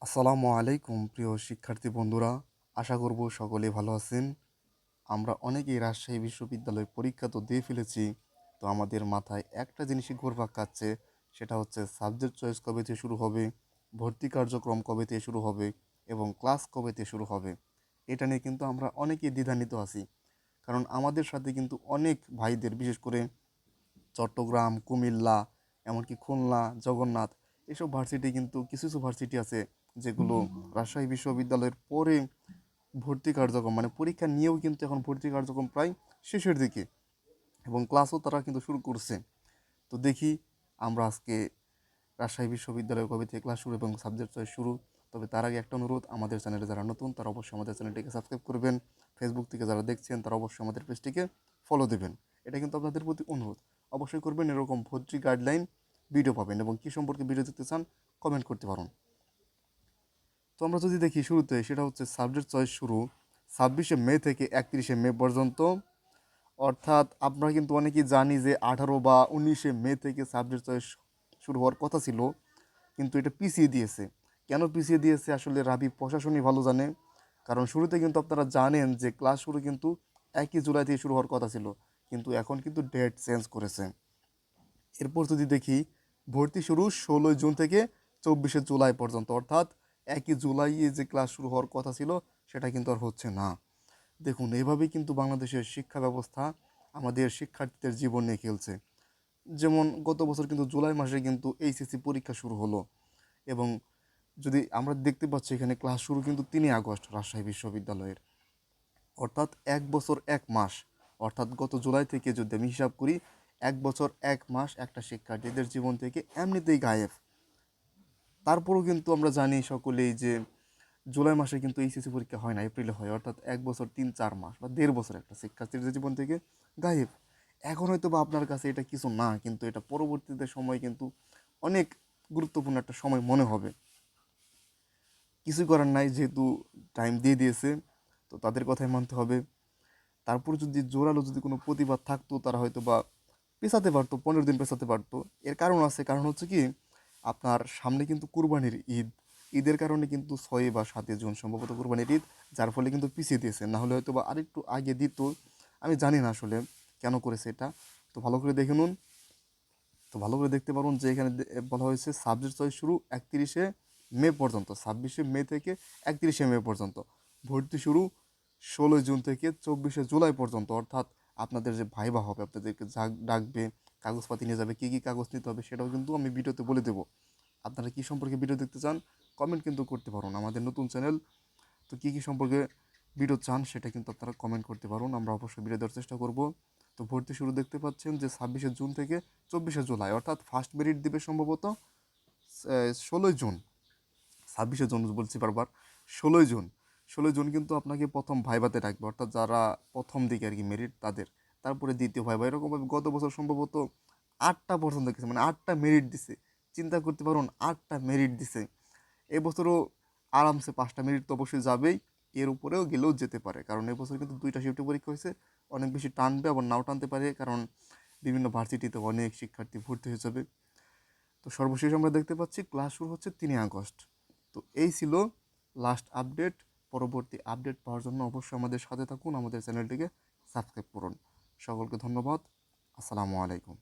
আসসালামু আলাইকুম প্রিয় শিক্ষার্থী বন্ধুরা, আশা করব সকলেই ভালো আছেন। আমরা অনেকেই রাজশাহী বিশ্ববিদ্যালয়ে পরীক্ষা তো দিয়ে ফেলেছি, তো আমাদের মাথায় একটা জিনিসই ঘুরপাক খাচ্ছে, সেটা হচ্ছে সাবজেক্ট চয়েস কবে থেকে শুরু হবে, ভর্তি কার্যক্রম কবে থেকে শুরু হবে এবং ক্লাস কবে থেকে শুরু হবে। এটা নিয়ে কিন্তু আমরা অনেকেই দ্বিধান্বিত আছি, কারণ আমাদের সাথে কিন্তু অনেক ভাইদের, বিশেষ করে চট্টগ্রাম, কুমিল্লা, এমনকি খুলনা, জগন্নাথ, এসব ভার্সিটি কিন্তু কিছু কিছু ভার্সিটি আছে যেগুলো রাজশাহী বিশ্ববিদ্যালয়ের পরে ভর্তি কার্যক্রম মানে পরীক্ষা নিয়েও কিন্তু এখন ভর্তি কার্যক্রম প্রায় শেষের দিকে এবং ক্লাসও তারা কিন্তু শুরু করছে। তো দেখি আমরা আজকে রাজশাহী বিশ্ববিদ্যালয়ে কবে থেকে ক্লাস শুরু এবং সাবজেক্ট চয়েস শুরু। তবে তার আগে একটা অনুরোধ, আমাদের চ্যানেলে যারা নতুন তারা অবশ্যই আমাদের চ্যানেলটিকে সাবস্ক্রাইব করবেন। ফেসবুক থেকে যারা দেখছেন তারা অবশ্যই আমাদের পেজটিকে ফলো দেবেন। এটা কিন্তু আপনাদের প্রতি অনুরোধ, অবশ্যই করবেন। এরকম ভর্তি গাইডলাইন ভিডিও পাবেন এবং কী সম্পর্কে ভিডিও দেখতে চান কমেন্ট করতে পারেন। তো আমরা যদি দেখি শুরুতে, সেটা হচ্ছে সাবজেক্ট চয়েস শুরু 26শে মে থেকে 31শে মে পর্যন্ত। অর্থাৎ আমরা কিন্তু অনেকেই জানি যে 18 বা 19শে মে থেকে সাবজেক্ট চয়েস শুরু হওয়ার কথা ছিল, কিন্তু এটা পিছিয়ে দিয়েছে। কেন পিছিয়ে দিয়েছে আসলে রাবি প্রশাসনই ভালো জানে। কারণ শুরুতে কিন্তু আপনারা জানেন যে ক্লাস শুরু কিন্তু 1 জুলাই থেকে শুরু হওয়ার কথা ছিল, কিন্তু এখন কিন্তু ডেট চেঞ্জ করেছে। এরপর যদি দেখি, ভর্তি শুরু 16 জুন থেকে 24শে জুলাই পর্যন্ত। অর্থাৎ 1 জুলাই যে ক্লাস শুরু হওয়ার কথা ছিল সেটা কিন্তু আর হচ্ছে না। দেখুন, এভাবেই কিন্তু বাংলাদেশের শিক্ষা ব্যবস্থা আমাদের শিক্ষার্থীদের জীবন নিয়ে খেলছে। যেমন গত বছর কিন্তু জুলাই মাসে কিন্তু এইচএসসি পরীক্ষা শুরু হলো এবং যদি আমরা দেখতে পাচ্ছি এখানে ক্লাস শুরু কিন্তু 3 আগস্ট রাজশাহী বিশ্ববিদ্যালয়ের। অর্থাৎ 1 বছর 1 মাস, অর্থাৎ গত জুলাই থেকে যদি আমি হিসাব করি, 1 বছর 1 মাস একটা শিক্ষার্থীদের জীবন থেকে এমনিতেই গায়েব। তারপরও কিন্তু আমরা জানি সকলেই যে জুলাই মাসে কিন্তু এইচএসসি পরীক্ষা হয় না, এপ্রিলে হয়। অর্থাৎ 1 বছর 3-4 মাস বা 1.5 বছর একটা শিক্ষার্থীদের জীবন থেকে গায়েব। এখন হয়তো বা আপনার কাছে এটা কিছু না, কিন্তু এটা পরবর্তীতে সময় কিন্তু অনেক গুরুত্বপূর্ণ একটা সময় মনে হবে। কিছু করার নাই, যেহেতু টাইম দিয়ে দিয়েছে, তো তাদের কথাই মানতে হবে। তারপর যদি জোরালো যদি কোনো প্রতিবাদ থাকতো, তারা হয়তো বা পেছাতে পারতো, 15 দিন পেছাতে পারতো। এর কারণ আছে, কারণ হচ্ছে কি, আপনার সামনে কিন্তু কুরবানির ঈদ, ঈদের কারণে কিন্তু 6 বা 7 জুন সম্ভবত কুরবানির ঈদ, যার ফলে কিন্তু পিছিয়ে দিয়েছে। না হলে হয়তো বা আরেকটু আগে দিত। আমি জানি না আসলে কেন করেছে এটা, তো ভালো করে দেখে নুন। তো ভালো করে দেখতে পারুন যে এখানে বলা হয়েছে সাবজেক্ট চয়েস শুরু 31শে মে পর্যন্ত, 26শে মে থেকে 31শে মে পর্যন্ত। ভর্তি শুরু 16 জুন থেকে 24শে জুলাই পর্যন্ত। অর্থাৎ আপনাদের যে ভাইবা হবে, আপনাদেরকে ডাকবে, কাগজপাতি নিয়ে যাবে, কী কী কাগজ নিতে হবে সেটাও কিন্তু আমি ভিডিওতে বলে দেবো। আপনারা কী সম্পর্কে ভিডিও দেখতে চান কমেন্ট কিন্তু করতে পারুন। আমাদের নতুন চ্যানেল, তো কী কী সম্পর্কে ভিডিও চান সেটা কিন্তু আপনারা কমেন্ট করতে পারুন, আমরা অবশ্যই ভিডিও দেওয়ার চেষ্টা করব। তো ভর্তি শুরু দেখতে পাচ্ছেন যে 26শে জুন থেকে 24শে জুলাই, অর্থাৎ ফার্স্ট মেরিট দিবে সম্ভবত 16ই জুন। 26শে জুন বলছি বারবার, 16ই জুন। 16ই জুন কিন্তু আপনাকে প্রথম ভাইভাতে ডাকবে, অর্থাৎ যারা প্রথম দিকে আর কি মেরিট তাদের। তারপরে দ্বিতীয় ভাইভা, এরকমভাবে গত বছর সম্ভবত 8টা পর্যন্ত গেছে, মানে 8টা মেরিট দিছে। চিন্তা করতে পারুন, 8টা মেরিট দিছে। এবছরও আরামসে 5টা মেরিট তো অবশ্যই যাবেই, এর উপরেও গেলেও যেতে পারে, কারণ এবছর কিন্তু 2টা শিফটে পরীক্ষা হয়েছে। অনেক বেশি টানবে, আবার নাও টানতে পারে, কারণ বিভিন্ন ভার্সিটিতে অনেক শিক্ষার্থী ভর্তি হয়ে যাবে। তো সর্বশেষ আমরা দেখতে পাচ্ছি ক্লাস শুরু হচ্ছে 3 আগস্ট। তো এই ছিল লাস্ট আপডেট। পরবর্তী আপডেট পাওয়ার জন্য অবশ্যই আমাদের সাথে থাকুন, আমাদের চ্যানেলটিকে সাবস্ক্রাইব করুন। সকলকে ধন্যবাদ। আসসালামু আলাইকুম।